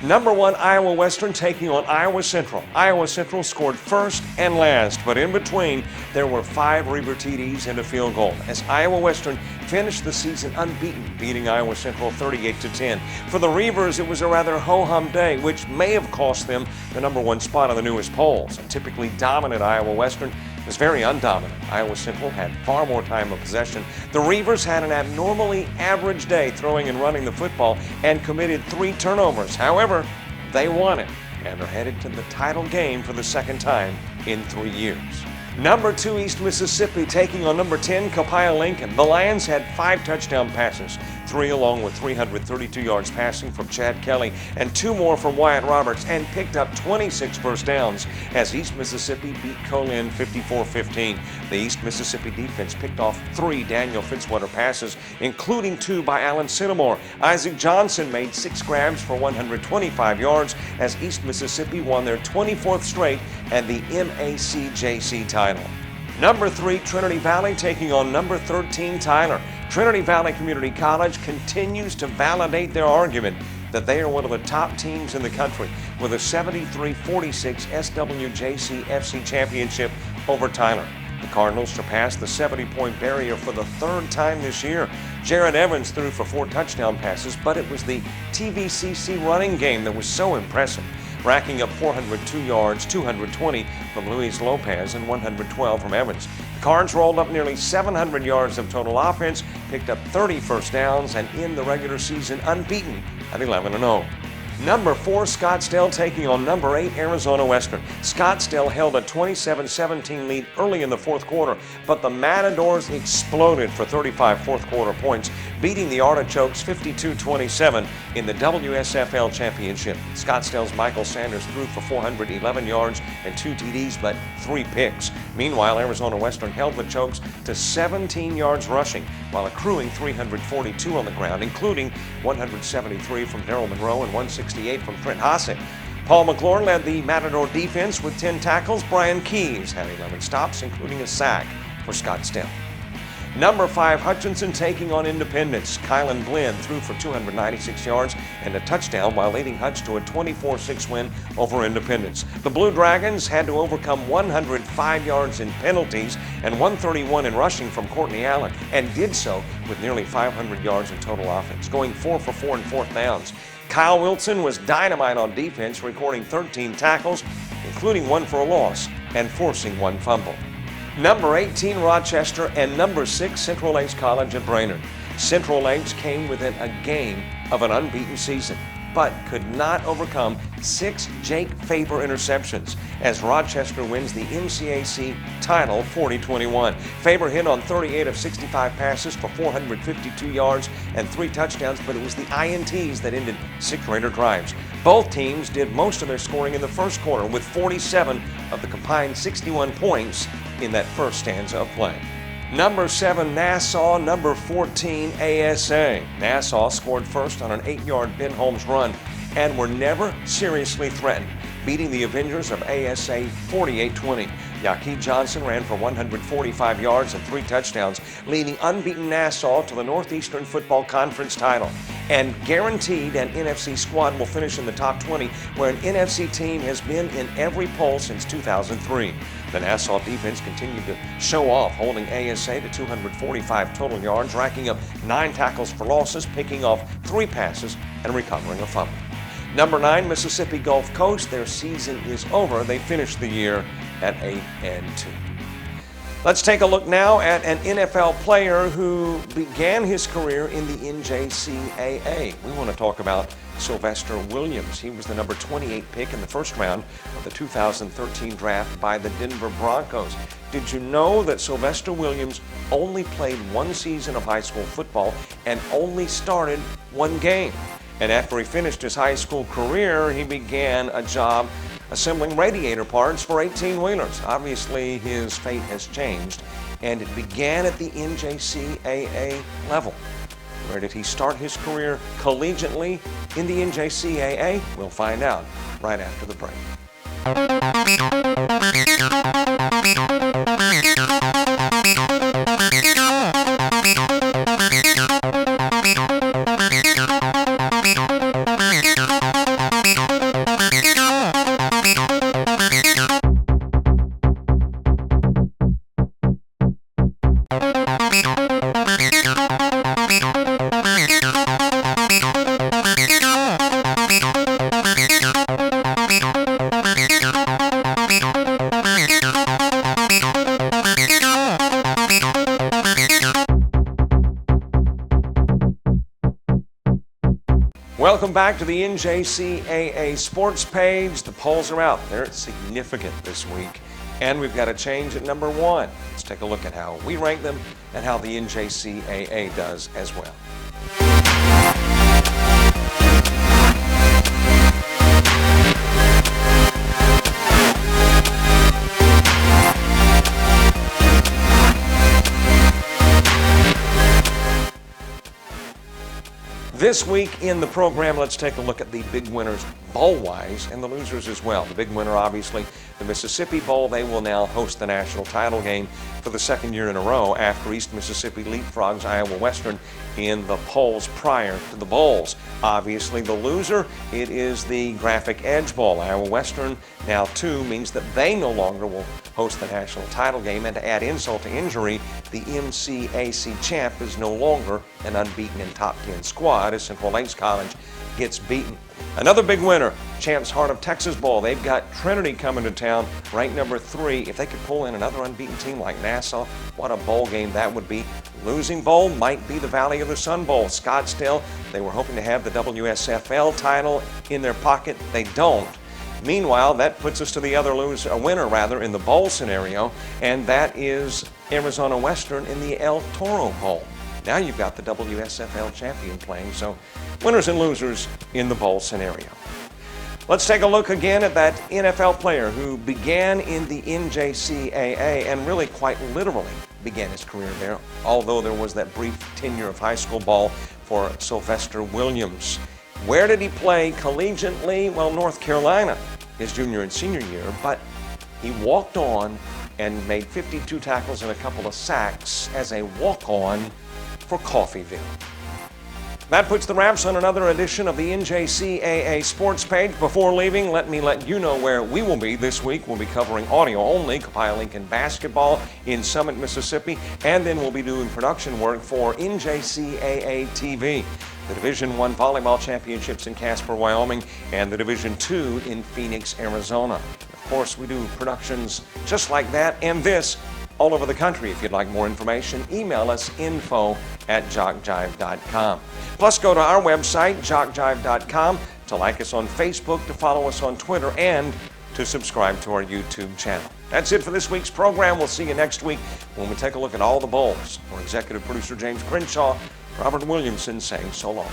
Number 1, Iowa Western taking on Iowa Central. Iowa Central scored first and last, but in between, there were 5 Reaver TDs and a field goal, as Iowa Western finished the season unbeaten, beating Iowa Central 38-10. For the Reavers, it was a rather ho-hum day, which may have cost them the number 1 spot on the newest polls. A typically dominant Iowa Western was very undominant. Iowa Central had far more time of possession. The Reavers had an abnormally average day throwing and running the football and committed 3 turnovers. However, they won it and are headed to the title game for the second time in 3 years. Number 2, East Mississippi taking on number 10, Copiah Lincoln. The Lions had 5 touchdown passes, 3 along with 332 yards passing from Chad Kelly and 2 more from Wyatt Roberts, and picked up 26 first downs as East Mississippi beat Colin 54-15. The East Mississippi defense picked off 3 Daniel Fitzwater passes, including 2 by Alan Sinamore. Isaac Johnson made 6 grabs for 125 yards as East Mississippi won their 24th straight and the MACJC title. Number 3, Trinity Valley taking on number 13, Tyler. Trinity Valley Community College continues to validate their argument that they are one of the top teams in the country with a 73-46 SWJC FC championship over Tyler. The Cardinals surpassed the 70-point barrier for the 3rd time this year. Jared Evans threw for 4 touchdown passes, but it was the TVCC running game that was so impressive, racking up 402 yards, 220 from Luis Lopez and 112 from Evans. The Cards rolled up nearly 700 yards of total offense, picked up 30 first downs, and in the regular season unbeaten at 11-0. Number 4, Scottsdale taking on number 8, Arizona Western. Scottsdale held a 27-17 lead early in the 4th quarter, but the Matadors exploded for 35 4th quarter points, beating the Artichokes 52-27 in the WSFL Championship. Scottsdale's Michael Sanders threw for 411 yards and 2 TDs, but 3 picks. Meanwhile, Arizona Western held the Chokes to 17 yards rushing, while accruing 342 on the ground, including 173 from Darrell Monroe and 168 from Trent Hassett. Paul McClure led the Matador defense with 10 tackles. Brian Keys had 11 stops, including a sack for Scottsdale. Number 5, Hutchinson taking on Independence. Kylan Blinn threw for 296 yards and a touchdown while leading Hutch to a 24-6 win over Independence. The Blue Dragons had to overcome 105 yards in penalties and 131 in rushing from Courtney Allen, and did so with nearly 500 yards in total offense, going 4 for 4 in 4th downs. Kyle Wilson was dynamite on defense, recording 13 tackles, including 1 for a loss, and forcing 1 fumble. Number 18, Rochester, and number 6, Central Lakes College at Brainerd. Central Lakes came within a game of an unbeaten season, but could not overcome 6 Jake Faber interceptions as Rochester wins the MCAC title 40-21. Faber hit on 38 of 65 passes for 452 yards and 3 touchdowns, but it was the INTs that ended 6 Raider drives. Both teams did most of their scoring in the first quarter, with 47 of the combined 61 points in that first stanza of play. Number 7, Nassau. Number 14, ASA. Nassau scored first on an 8-yard Ben Holmes run and were never seriously threatened, beating the Avengers of ASA 48-20. Yaqui Johnson ran for 145 yards and 3 touchdowns, leading unbeaten Nassau to the Northeastern Football Conference title, and guaranteed an NFC squad will finish in the top 20, where an NFC team has been in every poll since 2003. The Nassau defense continued to show off, holding ASA to 245 total yards, racking up 9 tackles for losses, picking off 3 passes, and recovering a fumble. Number 9, Mississippi Gulf Coast. Their season is over. They finished the year at 8-2. Let's take a look now at an NFL player who began his career in the NJCAA. We want to talk about Sylvester Williams. He was the number 28 pick in the first round of the 2013 draft by the Denver Broncos. Did you know that Sylvester Williams only played 1 season of high school football and only started 1 game? And after he finished his high school career, he began a job assembling radiator parts for 18-wheelers. Obviously, his fate has changed, and it began at the NJCAA level. Where did he start his career collegiately in the NJCAA? We'll find out right after the break. Welcome back to the NJCAA Sports Page. The polls are out. They're significant this week. And we've got a change at number 1. Let's take a look at how we rank them and how the NJCAA does as well. This week in the program, let's take a look at the big winners bowl-wise and the losers as well. The big winner, obviously, the Mississippi Bowl. They will now host the national title game for the second year in a row after East Mississippi leapfrogs Iowa Western in the polls prior to the bowls. Obviously, the loser, it is the Graphic Edge Bowl. Iowa Western now 2 means that they no longer will host the national title game. And to add insult to injury, the NJCAA champ is no longer an unbeaten in top 10 squad as Central Lakes College gets beaten. Another big winner, Champs Heart of Texas Bowl. They've got Trinity coming to town, ranked number 3. If they could pull in another unbeaten team like Nassau, what a bowl game that would be. Losing bowl might be the Valley of the Sun Bowl. Scottsdale, they were hoping to have the WSFL title in their pocket. They don't. Meanwhile, that puts us to the other winner in the bowl scenario, and that is Arizona Western in the El Toro Bowl. Now you've got the WSFL champion playing, so winners and losers in the bowl scenario. Let's take a look again at that NFL player who began in the NJCAA and really quite literally began his career there, although there was that brief tenure of high school ball for Sylvester Williams. Where did he play collegiately? Well, North Carolina, his junior and senior year, but he walked on and made 52 tackles and a couple of sacks as a walk-on for Coffeyville. That puts the wraps on another edition of the NJCAA Sports Page. Before leaving, let me let you know where we will be this week. We'll be covering audio only, Copiah Lincoln basketball in Summit, Mississippi, and then we'll be doing production work for NJCAA TV, the Division I volleyball championships in Casper, Wyoming, and the Division II in Phoenix, Arizona. Of course, we do productions just like that and this all over the country. If you'd like more information, email us info@jockjive.com. Plus, go to our website, jockjive.com, to like us on Facebook, to follow us on Twitter, and to subscribe to our YouTube channel. That's it for this week's program. We'll see you next week when we take a look at all the bowls. For executive producer James Crenshaw, Robert Williamson saying so long.